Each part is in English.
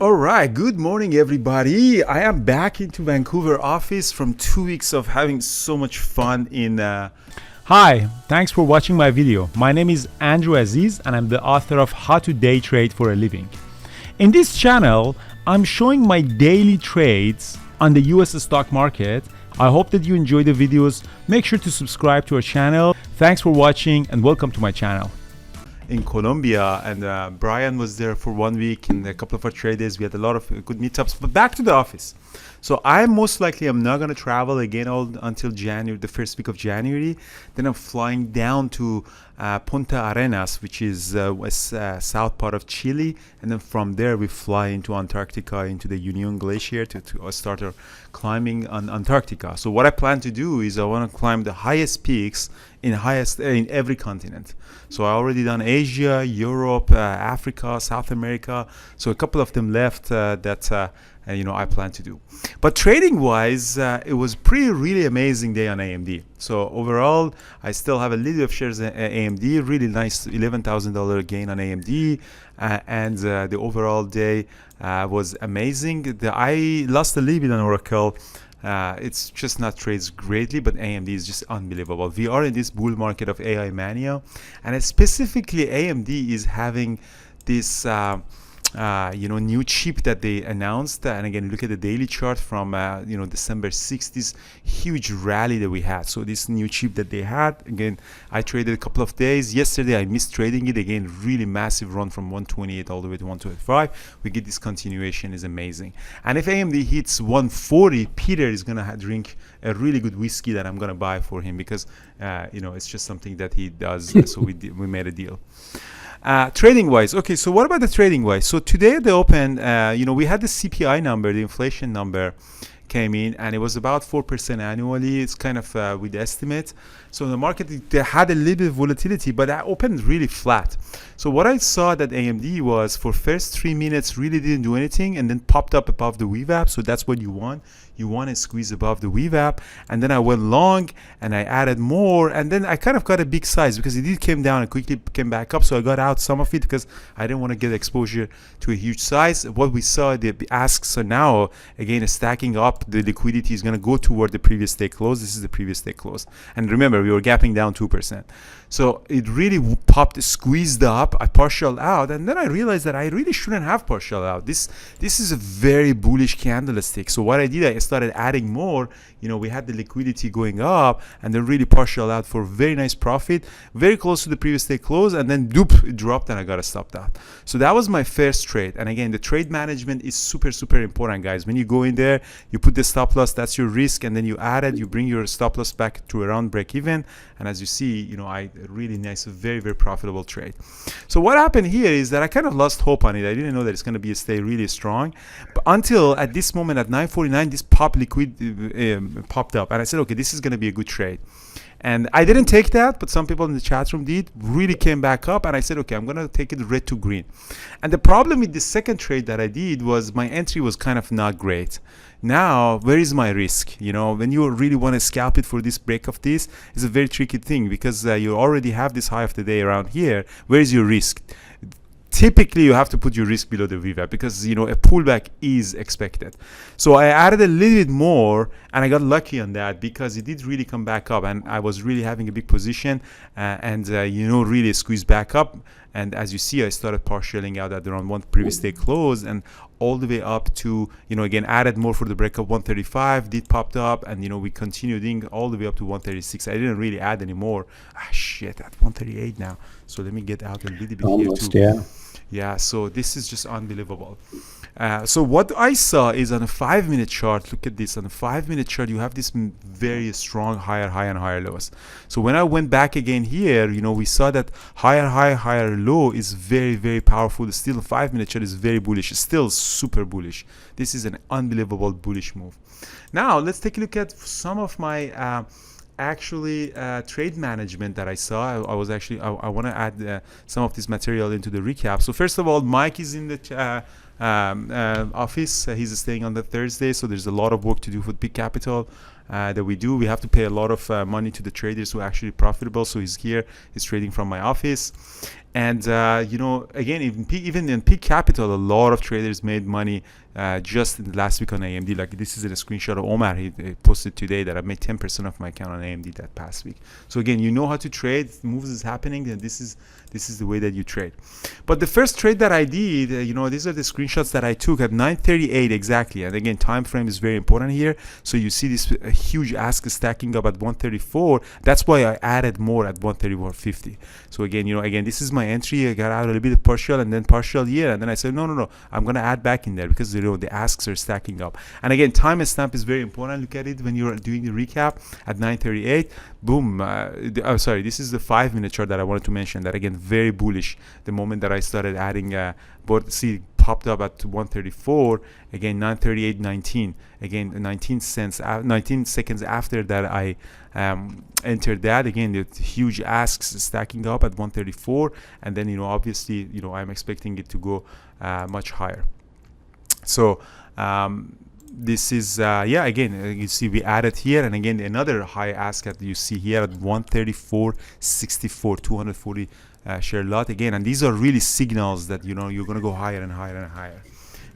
All right, good morning, everybody. I am back into Vancouver office from 2 weeks of having so much fun in. Hi, thanks for watching my video. My name is Andrew Aziz and I'm the author of How to Day Trade for a Living. In this channel, I'm showing my daily trades on the US stock market. I hope that you enjoy the videos. Make sure to subscribe to our channel. Thanks for watching and welcome to my channel. In Colombia, and Brian was there for 1 week and a couple of our trade days. We had a lot of good meetups, but back to the office. So I most likely am not going to travel again until January, the first week of January. Then I'm flying down to Punta Arenas, which is south part of Chile, and then from there we fly into Antarctica, into the Union Glacier to start our climbing on Antarctica. So what I plan to do is I want to climb the highest peaks in every continent. So I already done Asia, Europe, Africa, South America. So a couple of them left that I plan to do. But trading wise, it was really amazing day on AMD. So overall, I still have a little bit of shares in AMD. Really nice $11,000 gain on AMD, and the overall day was amazing. I lost a little bit on Oracle. It's just not trades greatly, but AMD is just unbelievable. We are in this bull market of AI mania, and specifically AMD is having this new chip that they announced. And again, look at the daily chart from December 6th, this huge rally that we had. So this new chip that they had, again, I traded a couple of days. Yesterday I missed trading it. Again, really massive run from 128 all the way to 125. We get this continuation, is amazing. And if AMD hits 140, Peter is gonna drink a really good whiskey that I'm gonna buy for him, because it's just something that he does. So we made a deal. Trading wise, okay, so what about the trading wise? So today at the open, we had the CPI number, the inflation number came in, and it was about 4% annually. It's kind of with the estimate. So the market, they had a little bit of volatility, but that opened really flat. So what I saw that AMD was, for first 3 minutes really didn't do anything, and then popped up above the VWAP. So that's what you want. You want to squeeze above the VWAP. And then I went long and I added more, and then I kind of got a big size because it did came down and quickly came back up. So I got out some of it because I didn't want to get exposure to a huge size. What we saw, the asks are now again stacking up. The liquidity is going to go toward the previous day close. This is the previous day close. And remember, we were gapping down 2%. So it really popped, squeezed up. I partial out, and then I realized that I really shouldn't have partial out. This is a very bullish candlestick. So what I did, I started adding more. We had the liquidity going up, and then really partial out for very nice profit, very close to the previous day close, and then doop, it dropped, and I got to stop that. So that was my first trade. And again, the trade management is super important, guys. When you go in there, you put the stop loss, that's your risk, and then you add it, you bring your stop loss back to around break even. And as you see, I really nice, very profitable trade. So what happened here is that I kind of lost hope on it. I didn't know that it's going to stay really strong, but until at this moment at 9:49, this popped up, and I said, okay, this is going to be a good trade. And I didn't take that, but some people in the chat room did. Really came back up, and I said, okay, I'm going to take it red to green. And the problem with the second trade that I did was my entry was kind of not great. Now, where is my risk? When you really want to scalp it for this break of this, it's a very tricky thing, because you already have this high of the day around here. Where is your risk? Typically, you have to put your risk below the VWAP, because a pullback is expected. So I added a little bit more, and I got lucky on that, because it did really come back up, and I was really having a big position, and really squeezed back up. And as you see, I started partialing out at around one previous day close, and all the way up to, again, added more for the breakup. 135 did popped up, and we continued all the way up to 136. I didn't really add any more. Shit, at 138 now. So let me get out a little bit almost here too. Yeah. Yeah, so this is just unbelievable. So what I saw is on a 5-minute chart, look at this. On a 5-minute chart, you have this very strong higher high and higher lows. So when I went back again here, we saw that higher high, higher low is very powerful. Still, a 5-minute chart is very bullish. It's still super bullish. This is an unbelievable bullish move. Now, let's take a look at some of my trade management that I saw. I want to add some of this material into the recap. So first of all, Mike is in the office. He's staying on the Thursday, so there's a lot of work to do for big capital that we do. We have to pay a lot of money to the traders who are actually profitable. So he's here. He's trading from my office. And again, even in peak capital, a lot of traders made money just in the last week on AMD. Like this is a screenshot of Omar. He posted today that I made 10% of my account on AMD that past week. So again, you know how to trade. Moves is happening, and this is the way that you trade. But the first trade that I did, these are the screenshots that I took at 9:38 exactly. And again, time frame is very important here. So you see this huge ask stacking up at 134. That's why I added more at 134.50. So again, this is my entry. I got out a little bit of partial and then partial here, and then I said no, I'm gonna add back in there because the asks are stacking up. And again, time stamp is very important. Look at it when you're doing the recap at 9:38. Boom. Sorry, this is the 5-minute chart that I wanted to mention. That again, very bullish. The moment that I started adding, popped up at 134. Again, 9:38.19. Again, 19 seconds after that, I entered that. Again, the huge asks stacking up at 134, and then obviously I'm expecting it to go much higher. So this is again, you see we added here, and again another high ask that you see here at 134.64, 240 share lot again. And these are really signals that you're going to go higher and higher and higher.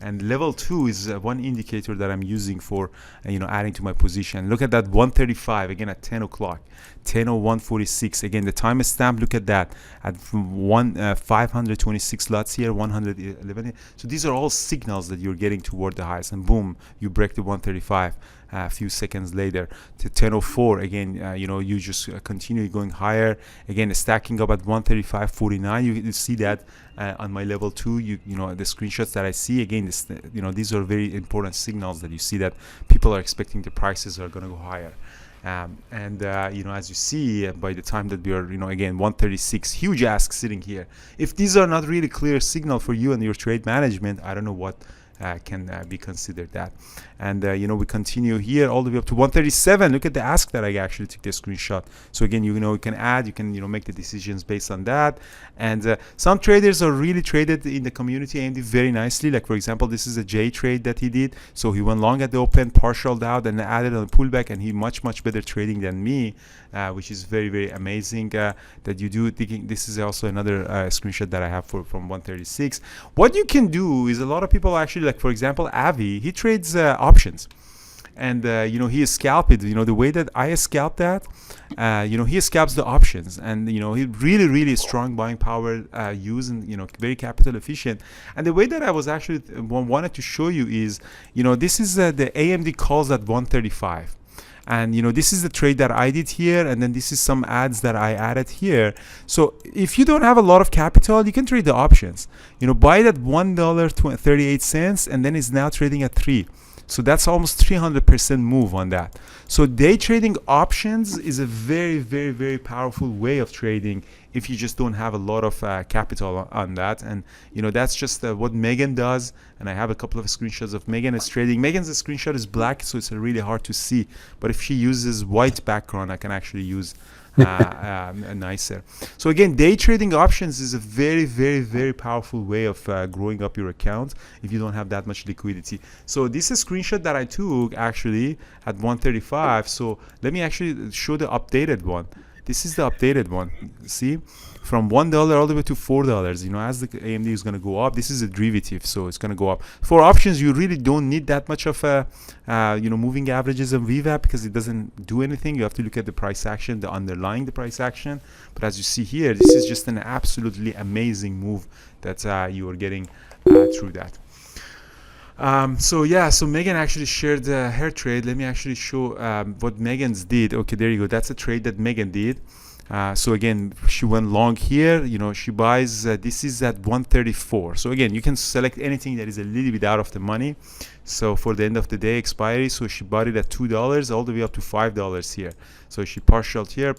And level 2 is one indicator that I'm using for adding to my position. Look at that 135 again at 10 o'clock, 10:01:46. Again, the time stamp, look at that at 526 lots here, 111. So these are all signals that you're getting toward the highs, and boom, you break the 135 a few seconds later to 10:04. Again, you just continue going higher. Again, stacking up at 135.49. You see that on my level 2. The screenshots that I see, again, these are very important signals that you see that people are expecting the prices are going to go higher. As you see, by the time that we are, again, 136, huge ask sitting here. If these are not really clear signal for you and your trade management, I don't know what can be considered that. And we continue here all the way up to 137. Look at the ask that I actually took the screenshot. So again, you can add, you can make the decisions based on that. And some traders are really traded in the community AMD very nicely. Like for example, this is a J trade that he did. So he went long at the open, partialed out, and added on a pullback, and he much better trading than me, which is very amazing that you do. This is also another screenshot that I have from 136. What you can do is, a lot of people actually, like for example Avi, he trades options, and he scalped it. The way that I scalp that, he scalps the options, and he really strong buying power, using very capital efficient. And the way that I was actually wanted to show you is, this is the AMD calls at 135. And this is the trade that I did here, and then this is some ads that I added here. So if you don't have a lot of capital, you can trade the options. Buy that $1.38, and then it's now trading at 3. So that's almost 300% move on that. So day trading options is a very powerful way of trading if you just don't have a lot of capital on that. And that's just what Megan does. And I have a couple of screenshots of Megan is trading. Megan's screenshot is black, so it's really hard to see. But if she uses white background, I can actually use nicer. So again, day trading options is a very powerful way of growing up your account if you don't have that much liquidity. So this is a screenshot that I took actually at 135. So let me actually show the updated one. This is the updated one. See, from $1 all the way to $4. As the AMD is going to go up, this is a derivative, so it's going to go up. For options, you really don't need that much of a moving averages and VWAP, because it doesn't do anything. You have to look at the price action, the underlying the price action. But as you see here, this is just an absolutely amazing move that you are getting through that. So Megan actually shared her trade. Let me actually show what Megan's did. Okay, there you go. That's a trade that Megan did. So again, she went long here. She buys, this is at 134. So again, you can select anything that is a little bit out of the money. So for the end of the day expiry, so she bought it at $2 all the way up to $5 here. So she partialed here.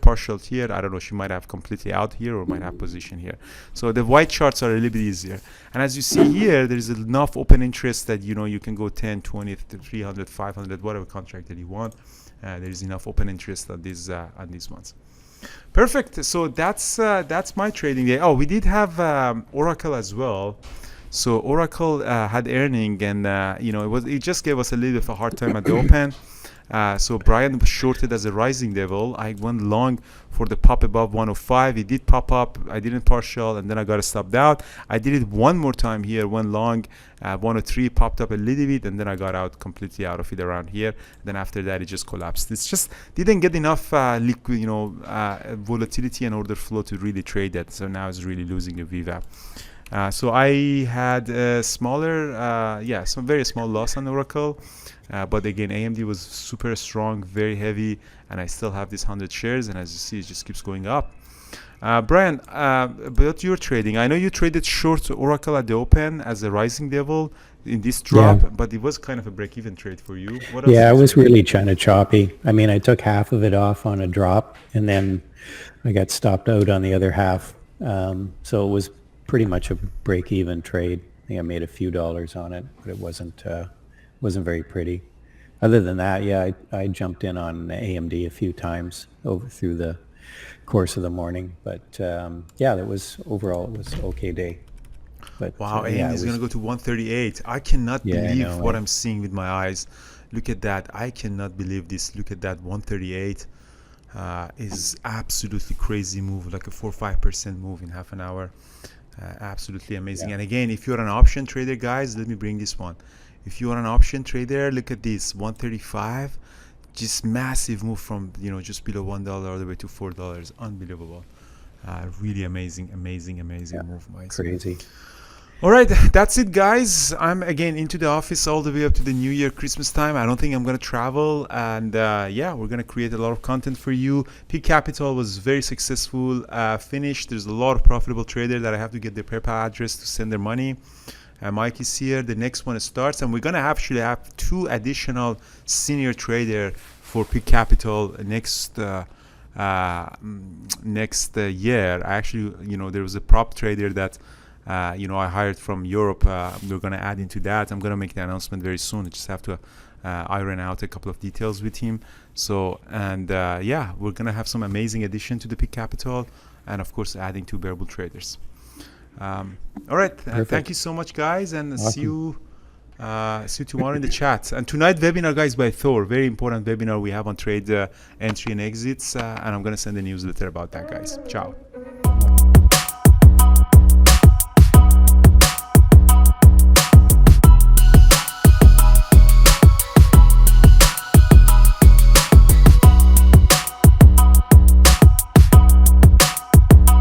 I don't know, she might have completely out here or might have position here. So the white charts are a little bit easier. And as you see here, there is enough open interest that you can go 10, 20, 300, 500, whatever contract that you want. There is enough open interest on these ones. Perfect. So that's my trading day. Oh, we did have Oracle as well. So Oracle had earning, and it just gave us a little bit of a hard time at the open. So Brian was shorted as a rising level. I went long for the pop above 105. It did pop up. I didn't partial, and then I got stopped out. I did it one more time here. Went long. 103 popped up a little bit, and then I got out completely out of it around here. Then after that, it just collapsed. It's just didn't get enough liquid, volatility and order flow to really trade that. So now it's really losing a VWAP. So I had a smaller, some very small loss on Oracle. But again, AMD was super strong, very heavy, and I still have these 100 shares, and as you see, it just keeps going up. Brian, about your trading, I know you traded short Oracle at the open as a rising level in this drop, but it was kind of a break-even trade for you. What else? Yeah, it was really kind of choppy. I mean, I took half of it off on a drop, and then I got stopped out on the other half. So it was pretty much a break-even trade. I think I made a few dollars on it, but it wasn't very pretty. Other than that, yeah, I jumped in on AMD a few times over through the course of the morning, but that was overall it was okay day. But wow, AMD is going to go to 138. I cannot believe what I'm seeing with my eyes. Look at that. I cannot believe this. Look at that. 138 is absolutely crazy move, like a 4-5% move in half an hour. Absolutely amazing. And again, if you're an option trader, guys, let me bring this one. If you are an option trader, look at this, 135, just massive move from just below $1 all the way to $4. Unbelievable. Really amazing move, guys. Crazy. All right, that's it, guys. I'm again into the office all the way up to the New Year, Christmas time. I don't think I'm gonna travel, and we're gonna create a lot of content for you. Peak Capital was very successful, finished. There's a lot of profitable traders that I have to get their PayPal address to send their money. Mike is here. The next one starts, and we're gonna actually have 2 additional senior trader for Peak Capital next year. Actually, there was a prop trader that I hired from Europe. We're gonna add into that. I'm gonna make the announcement very soon. I just have to iron out a couple of details with him. So we're gonna have some amazing addition to the Peak Capital, and of course adding 2 bearable traders. All right, thank you so much, guys, and Awesome. see you tomorrow in the chat. And tonight webinar, guys, by Thor, very important webinar we have on trade entry and exits, and I'm gonna send a newsletter about that, guys. Ciao.